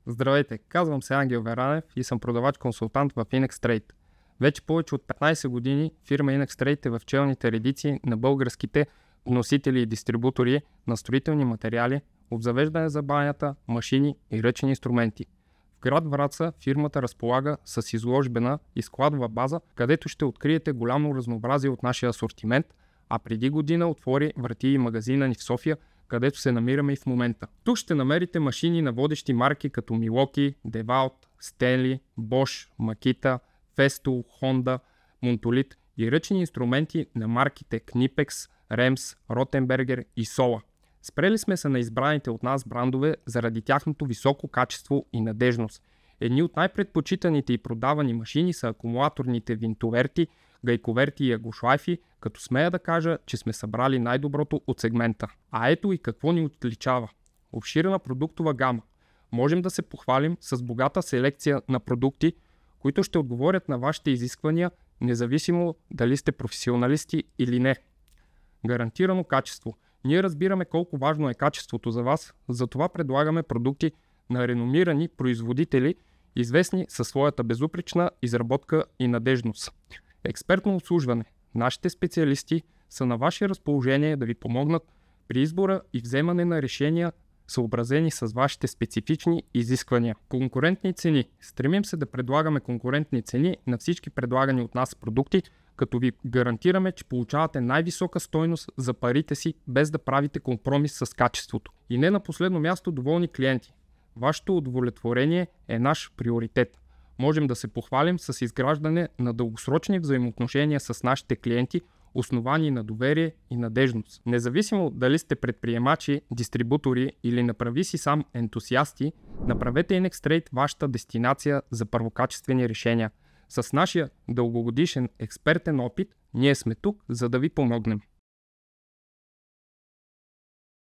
Здравейте, казвам се Ангел Веранев и съм продавач-консултант в InexTrade. Вече повече от 15 години фирма InexTrade е в челните редици на българските вносители и дистрибутори на строителни материали, обзавеждане за банята, машини и ръчни инструменти. В град Враца фирмата разполага с изложбена и складова база, където ще откриете голямо разнообразие от нашия асортимент, а преди година отвори врати и магазина ни в София, където се намираме и в момента. Тук ще намерите машини на водещи марки като Milwaukee, DeWalt, Stanley, Bosch, Makita, Festool, Honda, Montolith и ръчни инструменти на марките Knipex, Rems, Rottenberger и Sola. Спрели сме се на избраните от нас брандове заради тяхното високо качество и надежност. Едни от най-предпочитаните и продавани машини са акумулаторните винтоверти, гайковерти и агошлайфи, като смея да кажа, че сме събрали най-доброто от сегмента. А ето и какво ни отличава. Обширена продуктова гама. Можем да се похвалим с богата селекция на продукти, които ще отговорят на вашите изисквания, независимо дали сте професионалисти или не. Гарантирано качество. Ние разбираме колко важно е качеството за вас, затова предлагаме продукти на реномирани производители, известни със своята безупречна изработка и надежност. Експертно обслужване. Нашите специалисти са на ваше разположение да ви помогнат при избора и вземане на решения, съобразени с вашите специфични изисквания. Конкурентни цени. Стремим се да предлагаме конкурентни цени на всички предлагани от нас продукти, като ви гарантираме, че получавате най-висока стойност за парите си, без да правите компромис с качеството. И не на последно място, доволни клиенти. Вашето удовлетворение е наш приоритет. Можем да се похвалим с изграждане на дългосрочни взаимоотношения с нашите клиенти, основани на доверие и надежност. Независимо дали сте предприемачи, дистрибутори или направи си сам ентусиасти, направете InexTrade вашата дестинация за първокачествени решения. С нашия дългогодишен експертен опит, ние сме тук, за да ви помогнем.